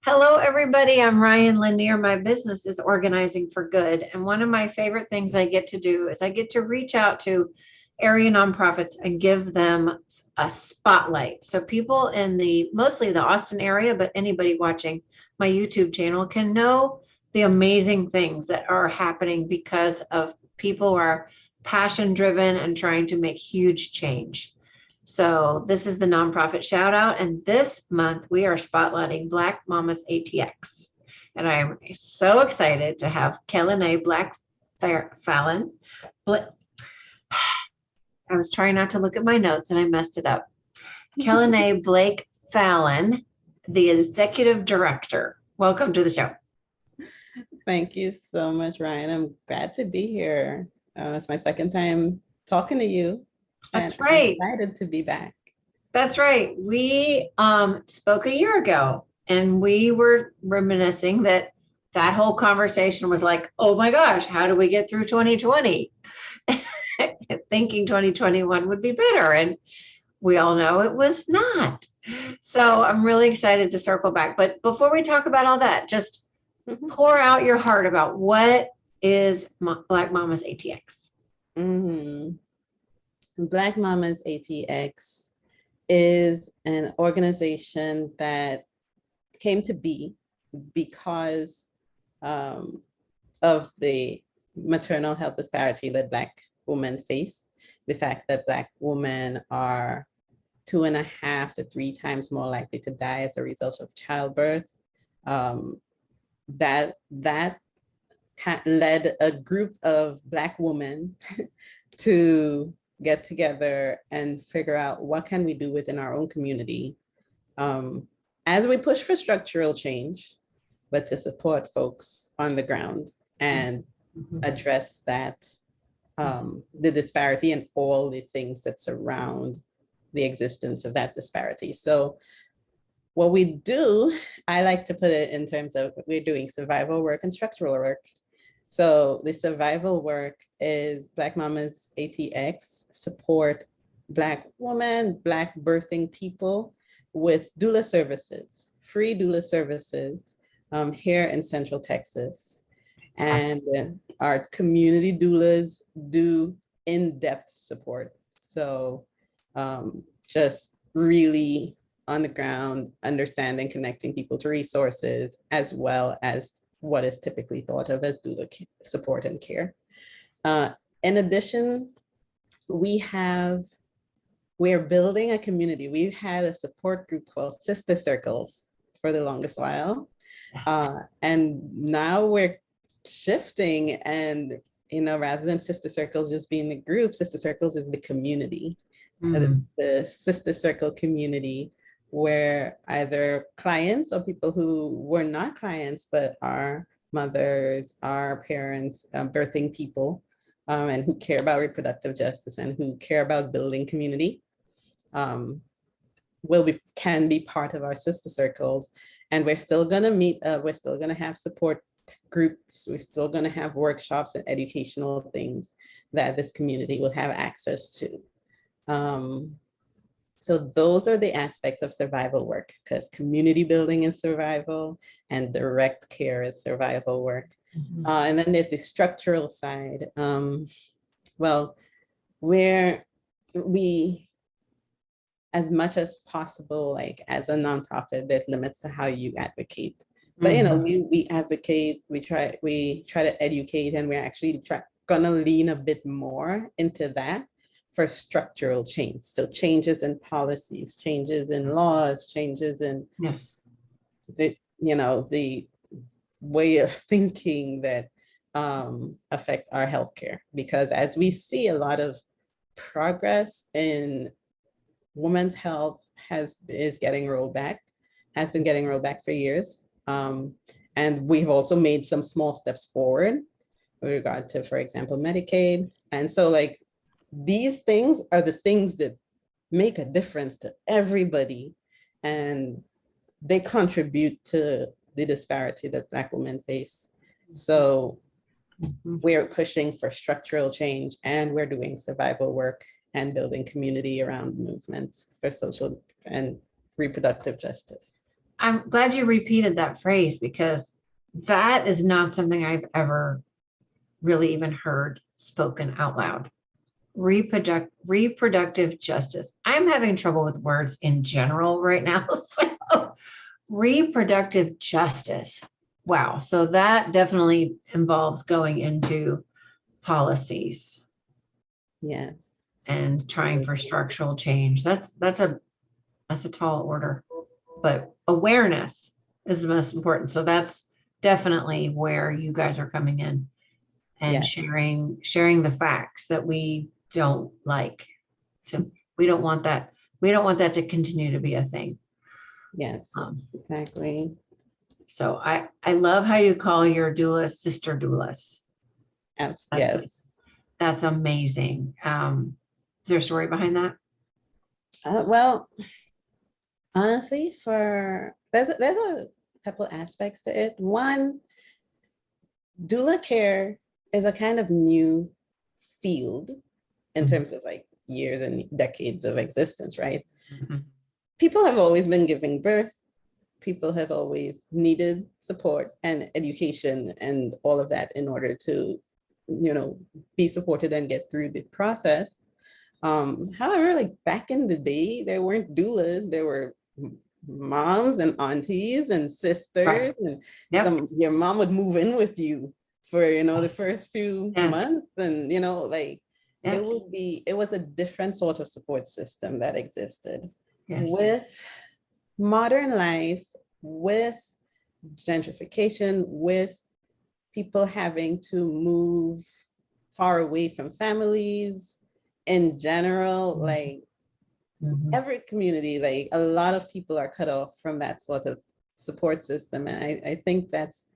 Hello, everybody. I'm Ryan Lanier. My business is Organizing for Good. And one of my favorite things I get to do is I get to reach out to area nonprofits and give them a spotlight. So people in mostly the Austin area, but anybody watching my YouTube channel can know the amazing things that are happening because of people who are passion driven and trying to make huge change. So this is the nonprofit shout out. And this month we are spotlighting Black Mamas ATX. And I'm so excited to have Kellen Black Fallon. I was trying not to look at my notes and I messed it up. Kellen Blake Fallon, the executive director. Welcome to the show. Thank you so much, Ryan. I'm glad to be here. It's my second time talking to you. That's right. I'm excited to be back. That's right. We spoke a year ago and we were reminiscing that whole conversation was like, oh my gosh, how do we get through 2020? Thinking 2021 would be better. And we all know it was not. So I'm really excited to circle back. But before we talk about all that, just pour out your heart about what is Black Mamas ATX. Black Mamas ATX is an organization that came to be because of the maternal health disparity that Black women face. The fact that Black women are 2.5 to 3 times more likely to die as a result of childbirth. That led a group of Black women to get together and figure out what can we do within our own community as we push for structural change, but to support folks on the ground and address that, the disparity and all the things that surround the existence of that disparity. So what we do, I like to put it in terms of we're doing survival work and structural work. So the survival work is Black Mamas ATX support Black women, Black birthing people with doula services, free doula services here in Central Texas. And our community doulas do in-depth support. So just really on the ground, understanding, connecting people to resources, as well as what is typically thought of as doula support and care. In addition, we're building a community. We've had a support group called Sister Circles for the longest while. And now we're shifting and, rather than Sister Circles just being the group, Sister Circles is the community, the Sister Circle community, where either clients or people who were not clients, but are mothers, are parents, birthing people, and who care about reproductive justice and who care about building community, can be part of our Sister Circles. And we're still gonna meet, we're still gonna have support groups, we're still gonna have workshops and educational things that this community will have access to. So those are the aspects of survival work, because community building is survival and direct care is survival work. And then there's the structural side. Well, where we, as much as possible, like as a nonprofit, there's limits to how you advocate. But we advocate, we try to educate, and we're actually gonna lean a bit more into that for structural change. So changes in policies, changes in laws, changes in the way of thinking that affect our healthcare. Because as we see, a lot of progress in women's health has been getting rolled back for years. And we've also made some small steps forward with regard to, for example, Medicaid. And so like, these things are the things that make a difference to everybody, and they contribute to the disparity that Black women face. So we're pushing for structural change, and we're doing survival work and building community around movement for social and reproductive justice. I'm glad you repeated that phrase because that is not something I've ever really even heard spoken out loud. Reproductive justice. I'm having trouble with words in general right now. So reproductive justice. Wow. So that definitely involves going into policies Yes. and trying for structural change. That's a tall order, but awareness is the most important. So that's definitely where you guys are coming in and Yes. sharing the facts that we don't like we don't want that to continue to be a thing. Yes, exactly. So I love how you call your doulas sister doulas. Yes. That's amazing. Is there a story behind that? Well, honestly, there's a couple aspects to it. One, doula care is a kind of new field in terms of like years and decades of existence, right? Mm-hmm. People have always been giving birth. People have always needed support and education and all of that in order to, be supported and get through the process. However, like back in the day, there weren't doulas, there were moms and aunties and sisters, right. And yep. Your mom would move in with you for, the first few months, and, it was a different sort of support system that existed. With modern life, with gentrification, with people having to move far away from families in general, like every community, like a lot of people are cut off from that sort of support system. And I think that's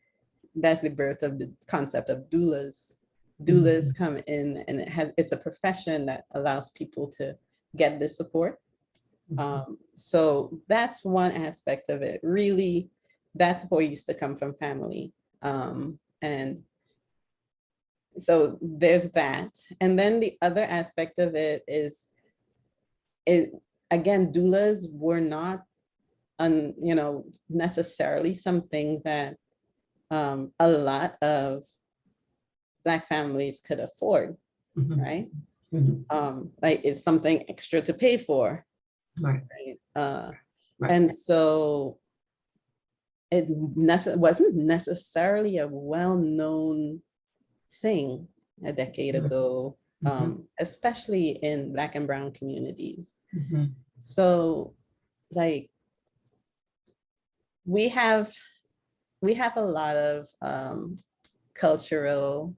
the birth of the concept of doulas. Doulas come in, and it's a profession that allows people to get this support. So that's one aspect of it. Really, that support used to come from family. And so there's that. And then the other aspect of it is, again, doulas were not, necessarily something that a lot of Black families could afford, right? Like it's something extra to pay for. Right. And so it wasn't necessarily a well-known thing a decade ago, especially in Black and Brown communities. So like we have a lot of cultural,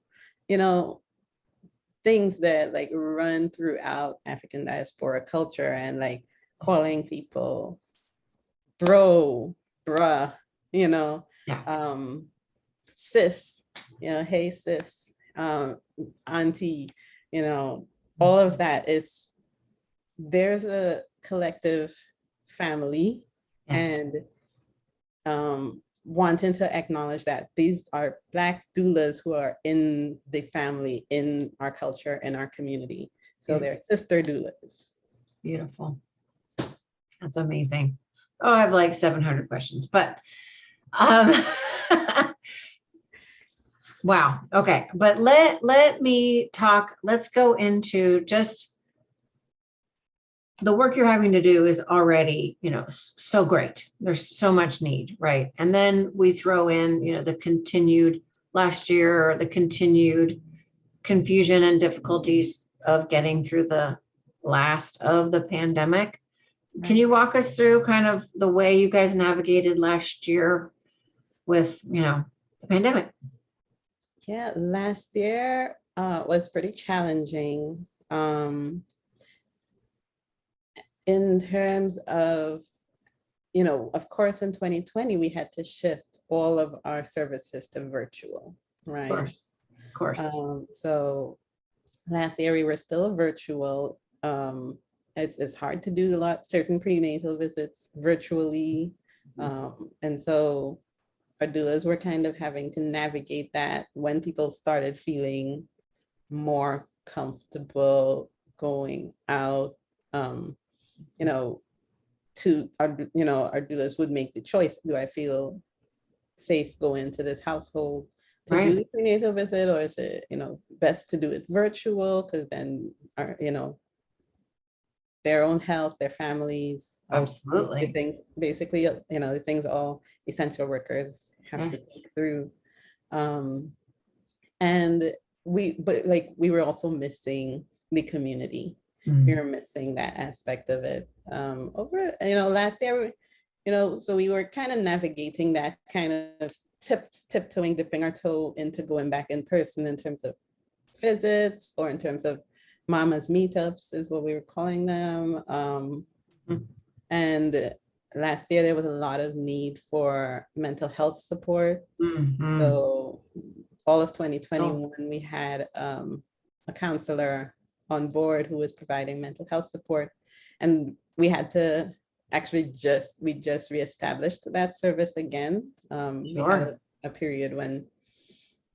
things that like run throughout African diaspora culture, and like calling people bro, bruh, sis, hey sis, auntie, all of that is, there's a collective family, and wanting to acknowledge that these are Black doulas who are in the family, in our culture, in our community. So they're sister doulas. Beautiful. That's amazing. Oh, I have like 700 questions, but wow. Okay. But let me talk, let's go into just the work you're having to do is already, so great. There's so much need, right? And then we throw in, the continued last year, or the continued confusion and difficulties of getting through the last of the pandemic. Can you walk us through kind of the way you guys navigated last year with, the pandemic? Yeah, last year was pretty challenging. In terms of, of course, in 2020, we had to shift all of our services to virtual, right? Of course. So last year we were still virtual. It's hard to do certain prenatal visits virtually. And so our doulas were kind of having to navigate that when people started feeling more comfortable going out, to our, our doulas would make the choice. Do I feel safe going into this household to do Right. the prenatal visit, or is it, best to do it virtual? Because then, their own health, their families, also the Absolutely. things, basically, the things all essential workers have to Yes. think through. Um, and we were also missing the community. We were missing that aspect of it. Over, last year, so we were kind of navigating that kind of tiptoeing, dipping our toe into going back in person in terms of visits, or in terms of mama's meetups is what we were calling them. And last year there was a lot of need for mental health support. Mm-hmm. So all of 2021, we had a counselor on board who was providing mental health support. And we had to actually we just reestablished that service again. We had a period when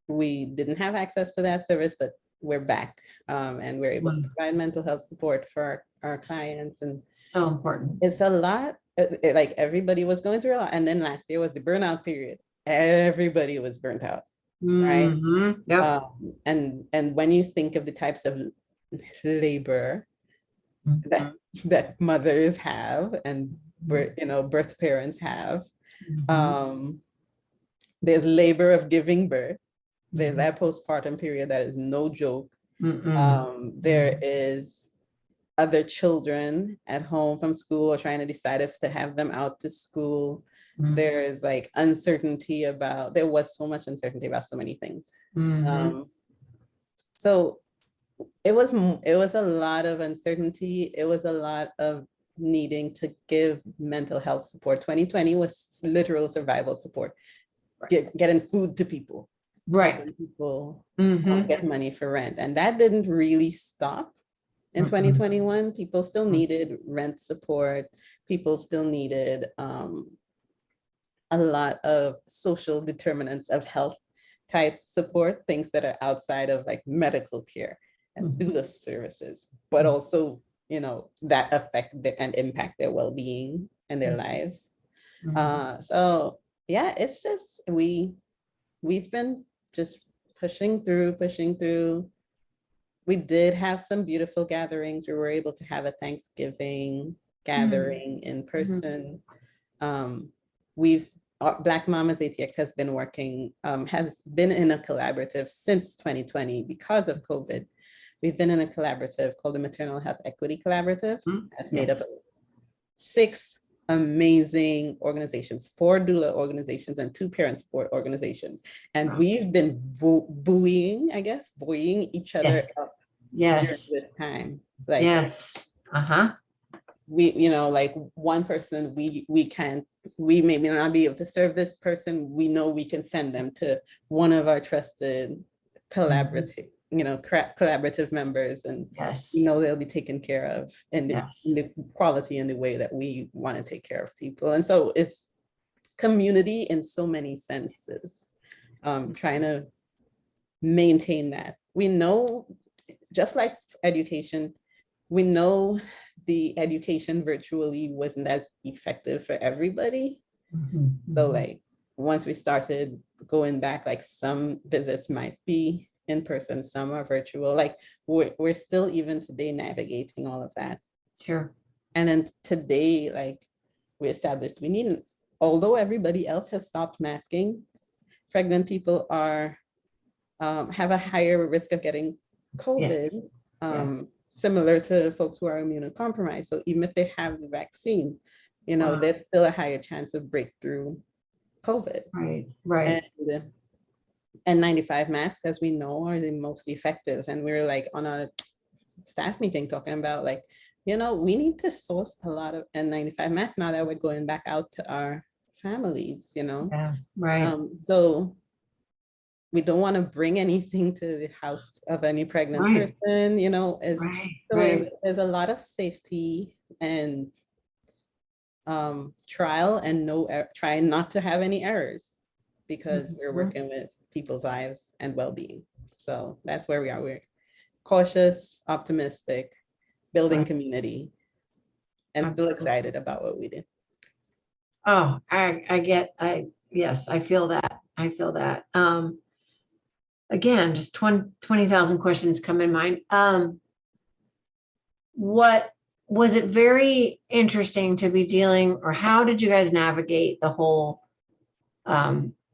we didn't have access to that service, but we're back, and we're able to provide mental health support for our clients. And so important. It's a lot. Like everybody was going through a lot. And then last year was the burnout period. Everybody was burnt out. Right. Yep. And when you think of the types of labor that mothers have, and birth parents have, there's labor of giving birth. There's that postpartum period that is no joke. There is other children at home from school, or trying to decide if to have them out to school. There is like uncertainty about, there was so much uncertainty about so many things. So it was a lot of uncertainty. It was a lot of needing to give mental health support. 2020 was literal survival support, getting food to people, right? People get money for rent, and that didn't really stop. In 2021, people still needed rent support. People still needed a lot of social determinants of health type support, things that are outside of like medical care and doula services, but also, that affect and impact their well-being and their lives. So yeah, it's just, we've been just pushing through. We did have some beautiful gatherings. We were able to have a Thanksgiving gathering in person. Black Mamas ATX has been working, has been in a collaborative since 2020 because of COVID. We've been in a collaborative called the Maternal Health Equity Collaborative. That's made up of 6 amazing organizations, 4 doula organizations and 2 parent support organizations. And we've been buoying each other up during this time. Like, we, like one person, we may not be able to serve this person. We know we can send them to one of our trusted collaborative, collaborative members, and they'll be taken care of in the quality and the way that we want to take care of people. And so it's community in so many senses, trying to maintain that. We know, just like education, we know the education virtually wasn't as effective for everybody. So like once we started going back, like some visits might be in person, some are virtual. Like we're still even today navigating all of that. Sure. And then today, like we established, we need, although everybody else has stopped masking, pregnant people are have a higher risk of getting COVID. Similar to folks who are immunocompromised. So even if they have the vaccine, there's still a higher chance of breakthrough COVID. Right. And 95 masks, as we know, are the most effective. And we were like on a staff meeting talking about like, we need to source a lot of N95 masks now that we're going back out to our families, so we don't want to bring anything to the house of any pregnant person, there's a lot of safety and trial and trying not to have any errors, because we're working with people's lives and well-being. So that's where we are. We're cautious, optimistic, building community. and still Absolutely. excited about what we do. Oh, yes, I feel that. I feel that. Again, just 20,000 questions come in mind. What was it very interesting to be dealing, or how did you guys navigate the whole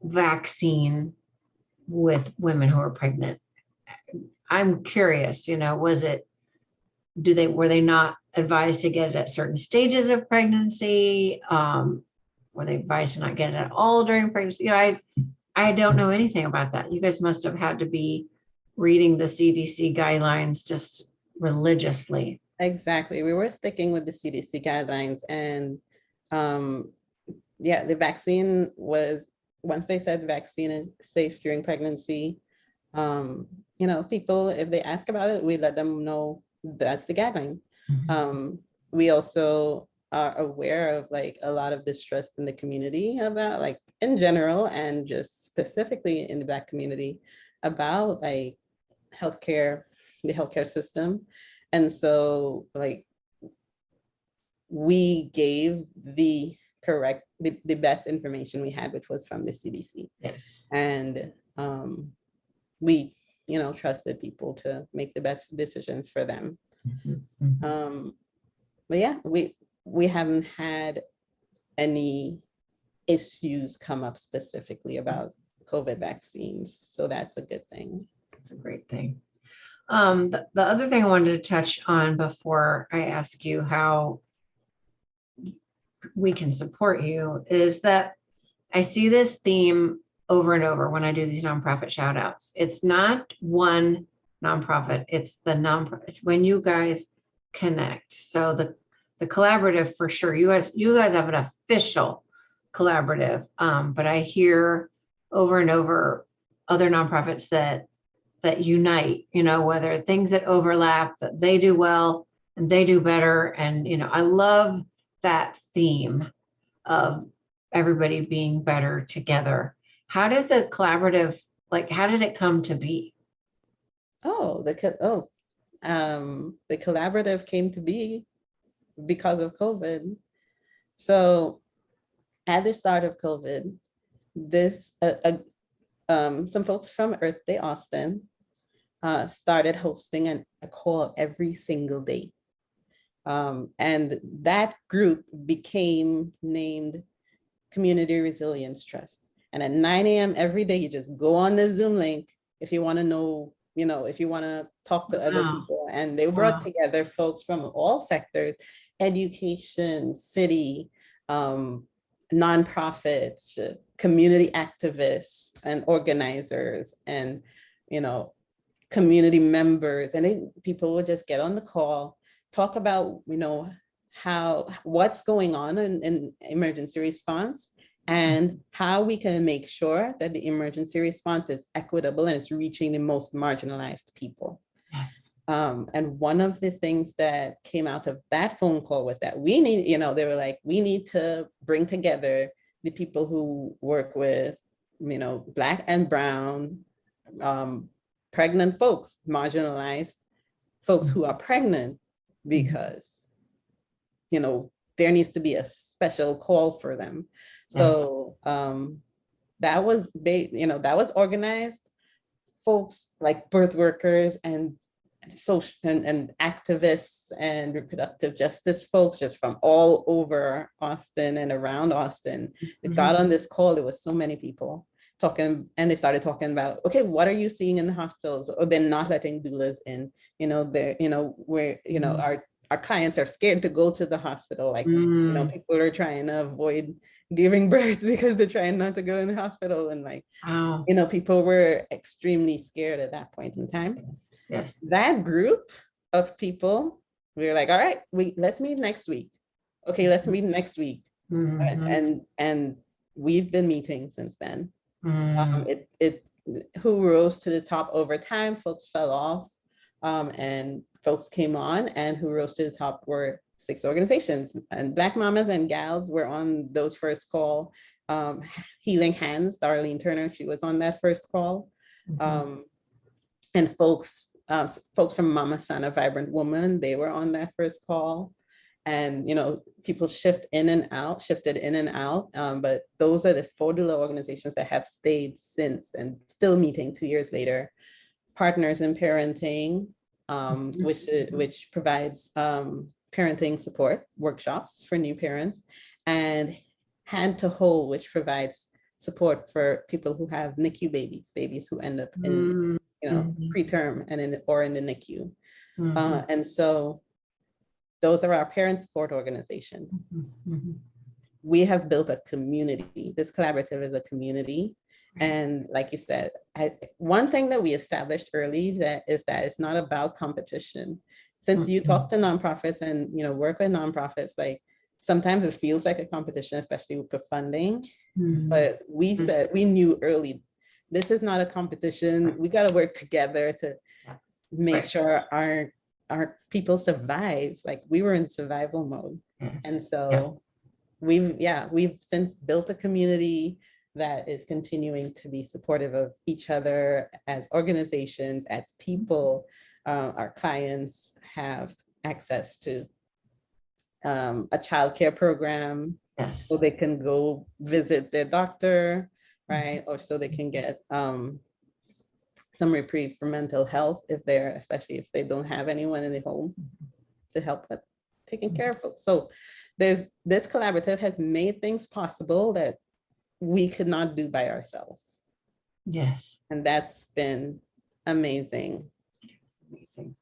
vaccine with women who are pregnant? I'm curious, was it, were they not advised to get it at certain stages of pregnancy? Were they advised to not get it at all during pregnancy? I don't know anything about that. You guys must have had to be reading the CDC guidelines just religiously. Exactly. We were sticking with the CDC guidelines, and yeah, the vaccine was, once they said vaccine is safe during pregnancy, people, if they ask about it, we let them know that's the guideline. We also are aware of like a lot of distrust in the community about, like, in general and just specifically in the Black community, about like healthcare, the healthcare system. And so like we gave the correct, the best information we had, which was from the CDC. Yes. And we, trusted people to make the best decisions for them. But yeah, we haven't had any issues come up specifically about COVID vaccines. So that's a good thing. It's a great thing. The other thing I wanted to touch on before I ask you how we can support you is that I see this theme over and over when I do these nonprofit shout outs. It's not one nonprofit, it's it's when you guys connect. So the collaborative, for sure, you guys have an official collaborative, but I hear over and over other nonprofits that unite, whether things that overlap, that they do well and they do better. And, I love that theme of everybody being better together. How did the collaborative, how did it come to be? The collaborative came to be because of COVID. So at the start of COVID, some folks from Earth Day Austin started hosting a call every single day. And that group became named Community Resilience Trust. And at 9 a.m. every day, you just go on the Zoom link if you want to know, if you want to talk to other people. And they brought together folks from all sectors: education, city, nonprofits, community activists and organizers, and, community members. And people would just get on the call, talk about, what's going on in emergency response, and how we can make sure that the emergency response is equitable and it's reaching the most marginalized people. Yes. And one of the things that came out of that phone call was that we need, they were like, we need to bring together the people who work with, Black and brown, pregnant folks, marginalized folks who are pregnant, because, there needs to be a special call for them. So that was, that was organized. Folks like birth workers and social and activists and reproductive justice folks just from all over Austin and around Austin, they got on this call. There was so many people talking, and they started talking about, okay, what are you seeing in the hospitals? Or they're not letting doulas in, they're, where, our clients are scared to go to the hospital. Like, people are trying to avoid giving birth because they're trying not to go in the hospital. And like, people were extremely scared at that point in time. Yes. That group of people, we were like, all right, let's meet next week. Okay, let's meet next week. And we've been meeting since then. Who rose to the top over time, folks fell off, and folks came on, and who rose to the top were 6 organizations, and Black mamas and gals were on those first call. Healing Hands, Darlene Turner, she was on that first call. And folks from Mama Sana Vibrant Woman, they were on that first call. And, people shifted in and out. But those are the 4 doula organizations that have stayed since and still meeting 2 years later. Partners in Parenting, which provides parenting support workshops for new parents, and Hand to Hold, which provides support for people who have NICU babies who end up in preterm and in the NICU. And so those are our parent support organizations. We have built a community. This collaborative is a community. And like you said, one thing that we established early is that it's not about competition. Since you talk to nonprofits and work with nonprofits, like sometimes it feels like a competition, especially with the funding. But we said, we knew early, this is not a competition. We got to work together to make sure our people survive. Like we were in survival mode. And so we've since built a community that is continuing to be supportive of each other as organizations, as people. Our clients have access to a childcare program, so they can go visit their doctor, right? Or so they can get some reprieve for mental health especially if they don't have anyone in the home to help with taking care of folks. So this collaborative has made things possible that we could not do by ourselves. Yes. And that's been amazing. Amazing.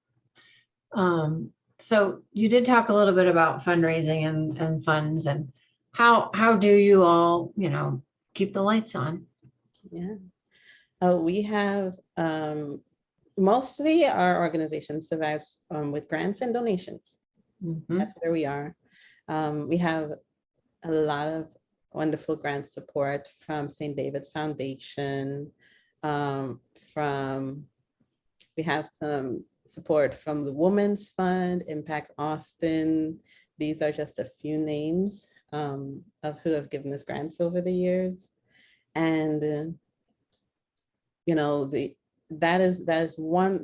So you did talk a little bit about fundraising and funds, and how do you all, keep the lights on? Yeah. We have mostly our organization survives with grants and donations. That's where we are. We have a lot of wonderful grant support from St. David's Foundation. We have some support from the Women's Fund, Impact Austin. These are just a few names of who have given us grants over the years. And that is one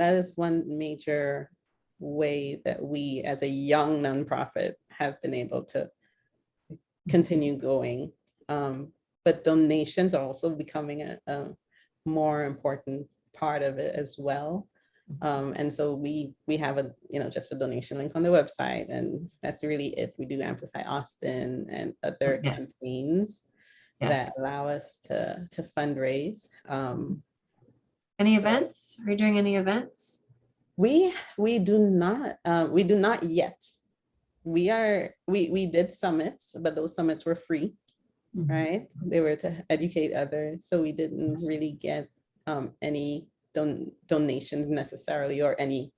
major way that we as a young nonprofit have been able to continue going. But donations are also becoming a more important part of it as well. And so we have just a donation link on the website, and that's really it. We do Amplify Austin and other campaigns that allow us to fundraise. Any events? Are you doing any events? We do not yet. We did summits, but those summits were free, right? They were to educate others, so we didn't really get any donations necessarily, or any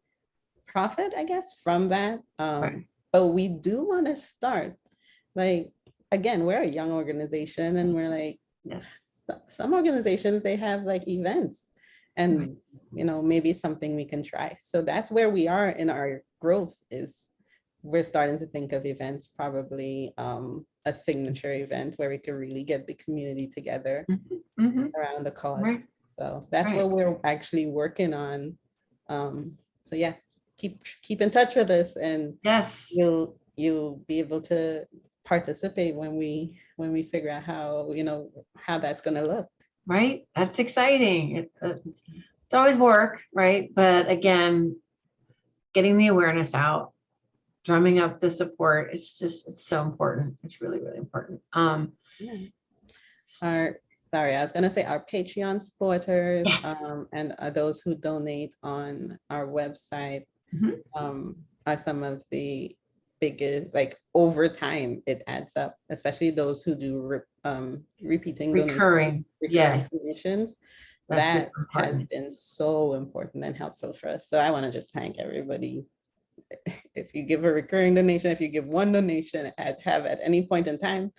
profit, I guess, from that. But we do want to start. Like, again, we're a young organization, and we're like, some organizations, they have like events, and maybe something we can try. So that's where we are in our growth. Is we're starting to think of events, probably a signature event where we can really get the community together around the cause. So that's what we're actually working on. So yeah, keep in touch with us, and you'll be able to participate when we figure out how that's going to look. Right. That's exciting. It's always work, right? But again, getting the awareness out, drumming up the support, it's so important. It's really, really important. Sorry, I was going to say our Patreon supporters and those who donate on our website are some of the biggest, like over time, it adds up, especially those who do recurring donations. That has been so important and helpful for us. So I want to just thank everybody. If you give a recurring donation, if you give one donation at any point in time,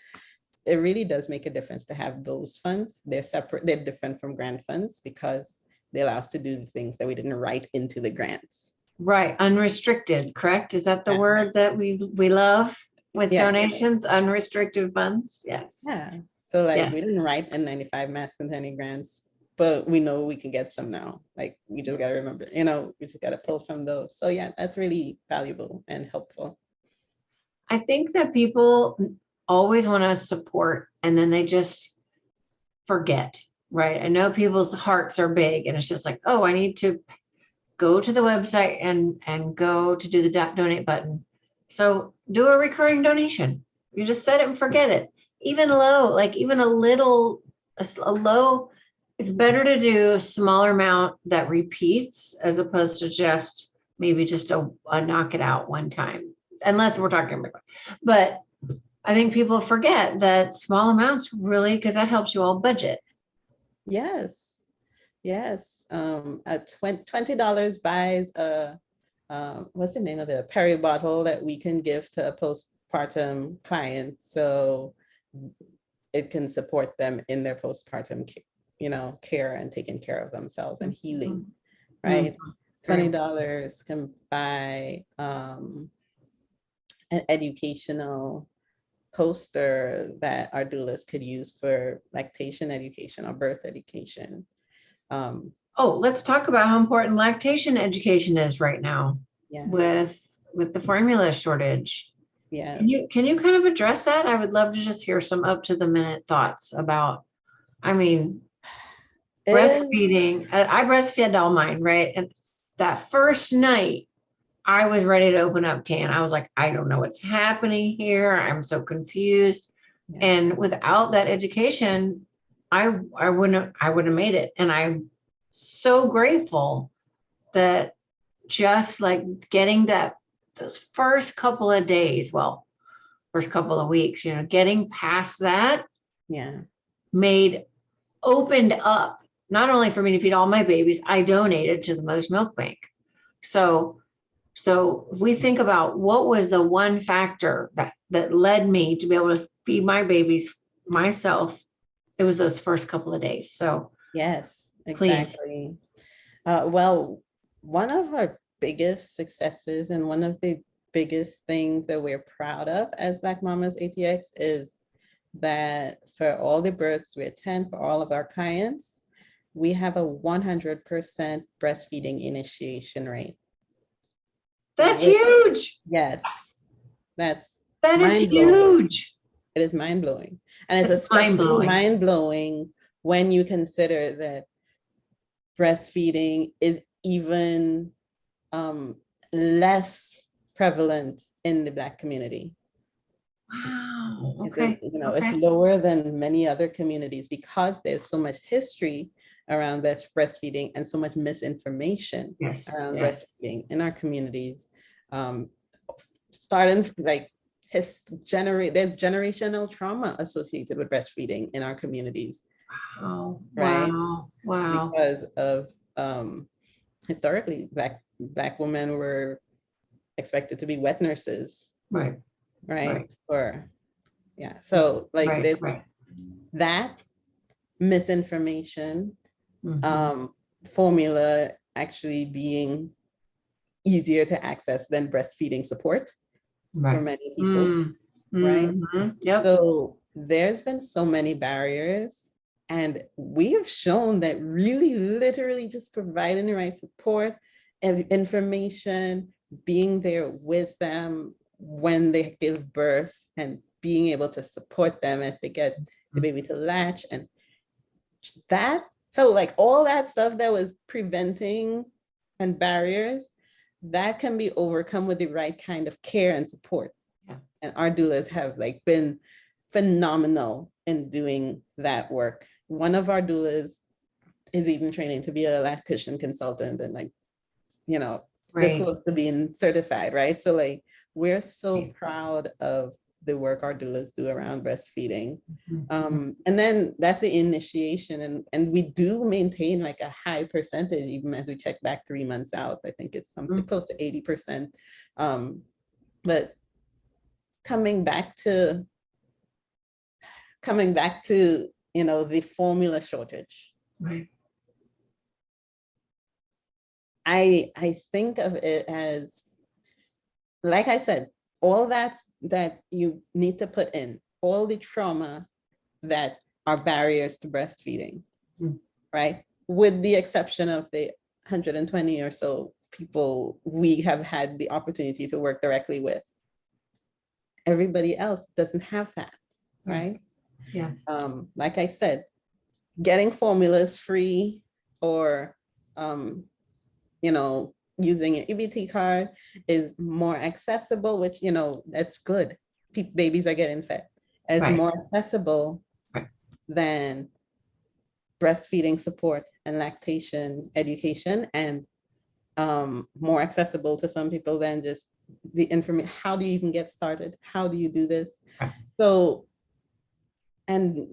it really does make a difference to have those funds. They're separate, they're different from grant funds because they allow us to do the things that we didn't write into the grants. Right, unrestricted, correct? Is that the word that we love with donations? Unrestricted funds, yes. Yeah, so like we didn't write N95 mass containing grants, but we know we can get some now. Like we just gotta remember, we just gotta pull from those. So yeah, that's really valuable and helpful. I think that people always want to support and then they just forget, right? I know people's hearts are big and it's just like, oh, I need to go to the website and go to do the donate button. So do a recurring donation. You just set it and forget it. Even low, like even a little, a low, it's better to do a smaller amount that repeats as opposed to just maybe just a knock it out one time, unless we're talking about, but I think people forget that small amounts really, because that helps you all budget. Yes, yes. $20 buys a what's the name of it? A Perry bottle that we can give to a postpartum client, so it can support them in their postpartum, care and taking care of themselves and healing, right? $20 can buy an educational poster that our doulas could use for lactation education or birth education. Oh, let's talk about how important lactation education is right now. Yeah. With the formula shortage. Yes. Can you kind of address that? I would love to just hear some up to the minute thoughts about, I mean, breastfeeding. I breastfed all mine, right? And that first night, I was ready to open up can. I was like, I don't know what's happening here. I'm so confused. Yeah. And without that education, I wouldn't have made it. And I'm so grateful that just like getting those first couple of days, well, first couple of weeks, getting past that, yeah, opened up not only for me to feed all my babies, I donated to the Mother's Milk Bank. So if we think about what was the one factor that led me to be able to feed my babies myself, it was those first couple of days. So yes, exactly. Well, one of our biggest successes and one of the biggest things that we're proud of as Black Mamas ATX is that for all the births we attend, for all of our clients, we have a 100% breastfeeding initiation rate. That's huge. Yes, that is huge. It is mind-blowing. And it's especially mind-blowing when you consider that breastfeeding is even less prevalent in the Black community. Wow. Okay. It's lower than many other communities because there's so much history around breastfeeding and so much misinformation around breastfeeding in our communities. Starting like there's generational trauma associated with breastfeeding in our communities. Wow. Right. Wow. Because of historically black women were expected to be wet nurses. Right. Or yeah. So like there's that misinformation, formula actually being easier to access than breastfeeding support for many people. Right. Yep. So there's been so many barriers, and we have shown that really literally just providing the right support and information, being there with them when they give birth and being able to support them as they get the baby to latch, and that, so like all that stuff that was preventing and barriers that can be overcome with the right kind of care and support. Yeah. And our doulas have like been phenomenal in doing that work. One of our doulas is even training to be a lactation consultant and like, this close to being certified, right? So like, we're so proud of the work our doulas do around breastfeeding. And then that's the initiation, and we do maintain like a high percentage even as we check back 3 months out. I think it's something close to 80%. But coming back to the formula shortage. Right. I think of it as, like I said, all that you need to put in, all the trauma that are barriers to breastfeeding, right? With the exception of the 120 or so people we have had the opportunity to work directly with. everybody else doesn't have that, right? Yeah. Like I said, getting formulas free or, you know, using an EBT card is more accessible, which, you know, that's good. Babies are getting fed. It's Right. more accessible Right. than breastfeeding support and lactation education, and more accessible to some people than just the information. How do you even get started? How do you do this? Right. So, and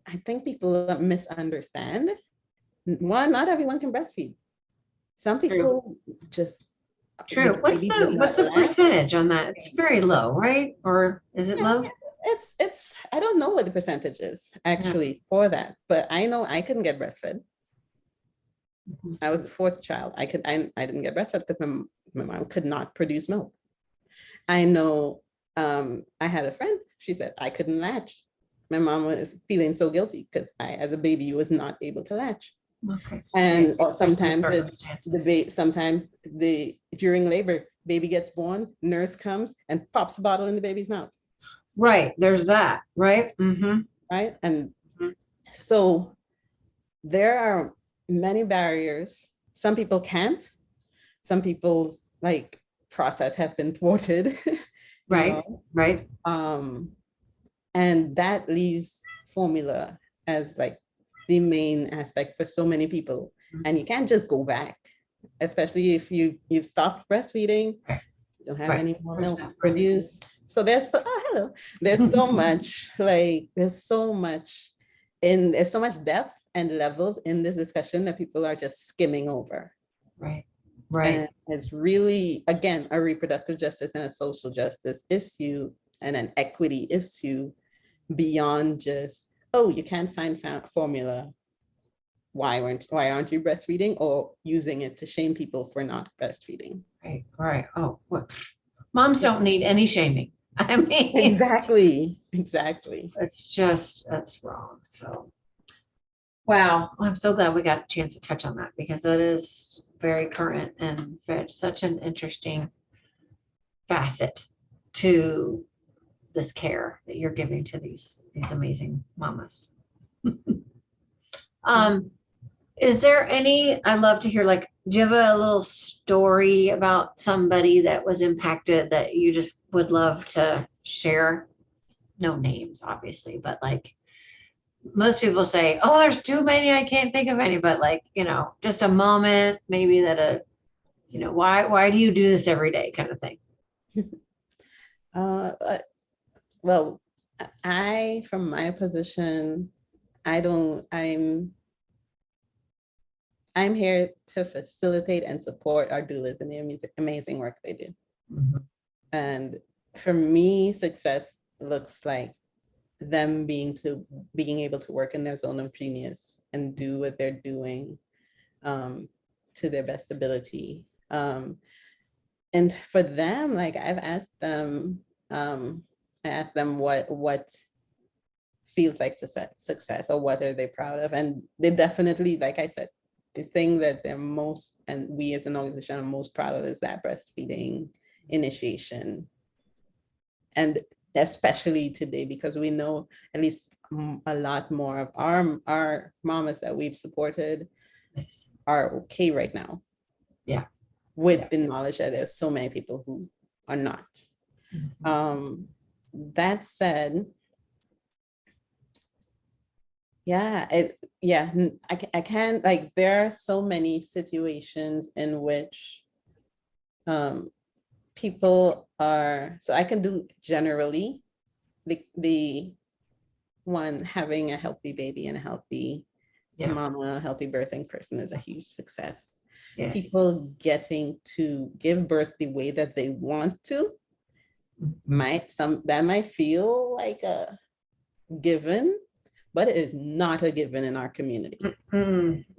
I think people misunderstand. One, not everyone can breastfeed. Some True. people just, True. What's the percentage on that? It's very low, right? Or is it low? It's I don't know what the percentage is actually for that, but I know I couldn't get breastfed. I was the fourth child. I didn't get breastfed because my mom could not produce milk. I know I had a friend, she said I couldn't latch. My mom was feeling so guilty because I, as a baby, was not able to latch. Okay. And sometimes during labor, baby gets born, nurse comes and pops the bottle in the baby's mouth. Right. There's that, right? Right. And so there are many barriers. Some people can't. Some people's like process has been thwarted. Right. know? Right. And that leaves formula as like the main aspect for so many people. And you can't just go back, especially if you've stopped breastfeeding, you don't have any more milk produced. So there's there's so much there's so much depth and levels in this discussion that people are just skimming over. Right. Right. And it's really, again, a reproductive justice and a social justice issue and an equity issue beyond just, oh, you can't find formula. Why aren't you breastfeeding, or using it to shame people for not breastfeeding? Right. Right. Oh, what? Moms don't need any shaming. I mean, exactly. That's wrong. So, wow, I'm so glad we got a chance to touch on that, because that is very current and such an interesting facet to this care that you're giving to these amazing mamas. Is there any, I'd love to hear, like, do you have a little story about somebody that was impacted that you just would love to share? No names, obviously, but like, most people say, oh, there's too many, I can't think of any, but like, just a moment, maybe that why do you do this every day kind of thing? Well, from my position, I'm here to facilitate and support our doulas in the amazing work they do. And for me, success looks like them being able to work in their zone of genius and do what they're doing to their best ability. And for them, like, I've asked them, what feels like success, or what are they proud of? And they definitely, like I said, the thing that they're most, and we as an organization are most proud of, is that breastfeeding initiation. And especially today, because we know at least a lot more of our mamas that we've supported are okay right now. Yeah. With the knowledge that there's so many people who are not. That said, I can't, like, there are so many situations in which people are, so I can do generally the one, having a healthy baby and a healthy mama, a healthy birthing person is a huge success. Yes. People getting to give birth the way that they want to that might feel like a given, but it is not a given in our community.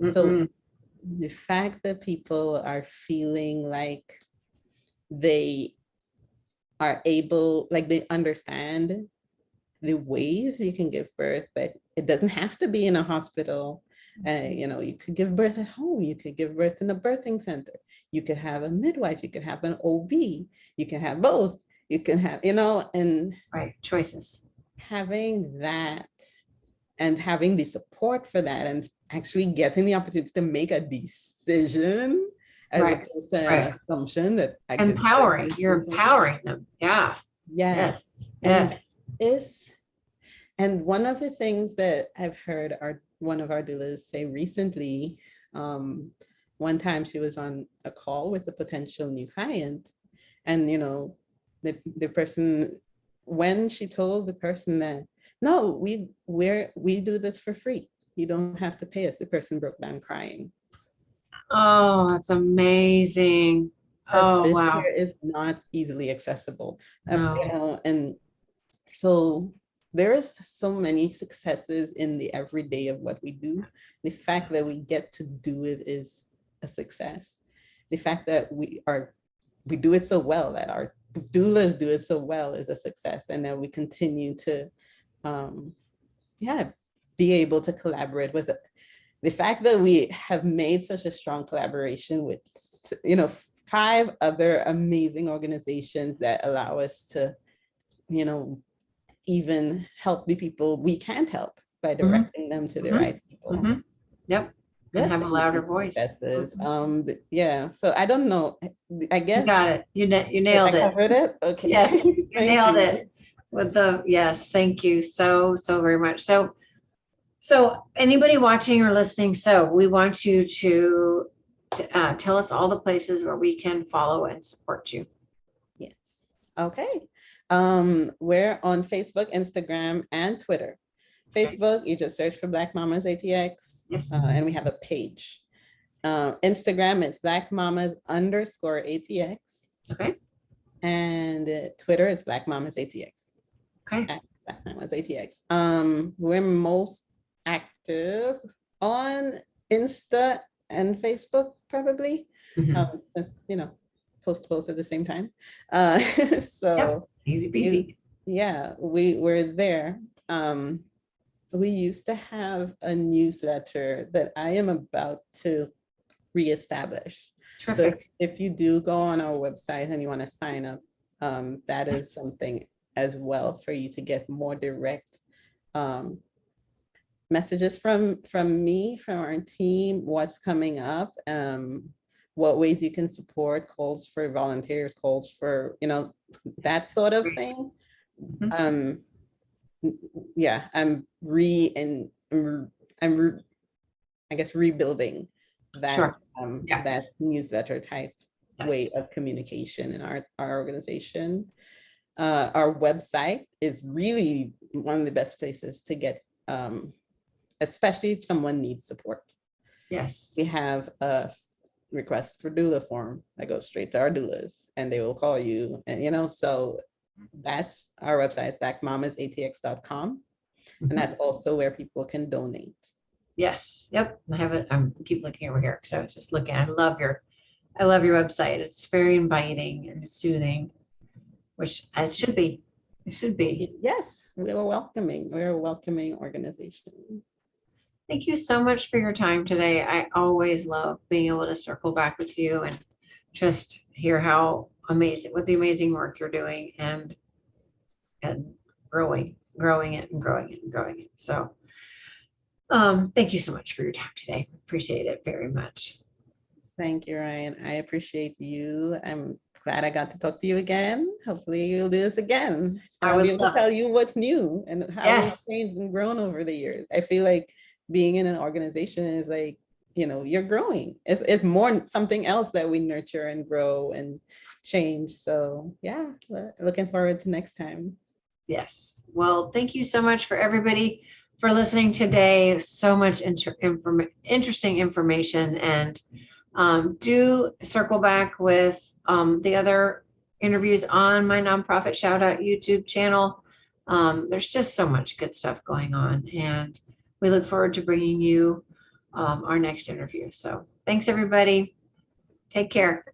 So the fact that people are feeling like they are able, like they understand the ways you can give birth, but it doesn't have to be in a hospital. You could give birth at home, you could give birth in a birthing center, you could have a midwife, you could have an OB, you can have both. You can have, and Right. Choices. having that and having the support for that and actually getting the opportunity to make a decision as Right. opposed to an Right. assumption that I guess Empowering. You're empowering them. Yeah. yes. Yes. And Yes. is and one of the things that I've heard one of our doulas say recently, one time she was on a call with a potential new client, and the person, when she told the person that no, we do this for free, you don't have to pay us, the person broke down crying. Oh, that's amazing. Because Oh, this wow. care is not easily accessible, No. and so there's so many successes in the everyday of what we do. The fact that we get to do it is a success. The fact that we do it so well, that our doulas do it so well, is a success, and that we continue to yeah, be able to collaborate with it. The fact that we have made such a strong collaboration with 5 other amazing organizations that allow us to even help the people we can't help by directing them to the right people. Yep. And There's have a so louder many voice. successes. Yeah. So I don't know. I You guess got it. You that I nailed it. covered it. Okay. Yes, you Thank nailed you. it with yes, thank you so very much. So anybody watching or listening, so we want you to tell us all the places where we can follow and support you. Yes. Okay. We're on Facebook, Instagram, and Twitter. Facebook, you just search for Black Mamas ATX, Yes. and we have a page. Instagram is Black Mamas _ATX. Okay. And Twitter is Black Mamas ATX. Okay. Black Mamas ATX. We're most active on Insta and Facebook, probably. Post both at the same time. So yep. Easy peasy. Yeah, we're there. We used to have a newsletter that I am about to reestablish. Terrific. So if you do go on our website and you want to sign up, that is something as well for you to get more direct messages from me, from our team, what's coming up, what ways you can support, calls for volunteers, calls for, that sort of thing. Yeah, I'm I guess rebuilding that sure. that newsletter type way of communication in our organization. Our website is really one of the best places to get, especially if someone needs support. Yes. We have a request for doula form that goes straight to our doulas, and they will call you, and so that's our website, blackmamasatx.com. And that's also where people can donate. Yes. Yep. I have it. I'm keep looking over here because I was just looking. I love your website. It's very inviting and soothing, which it should be. It should be. Yes, we're a welcoming organization. Thank you so much for your time today. I always love being able to circle back with you and just hear how what the amazing work you're doing and growing it. So thank you so much for your time today. Appreciate it very much. Thank you, Ryan. I appreciate you. I'm glad I got to talk to you again. Hopefully you'll do this again. I'll be able to tell you what's new and how we've changed and grown over the years. I feel like being in an organization is like, you're growing. It's more something else that we nurture and grow and change. So yeah, looking forward to next time. Yes. Well, thank you so much for everybody for listening today. So much interesting information, and do circle back with the other interviews on my nonprofit Shoutout YouTube channel. There's just so much good stuff going on, and we look forward to bringing you our next interview. So thanks, everybody. Take care.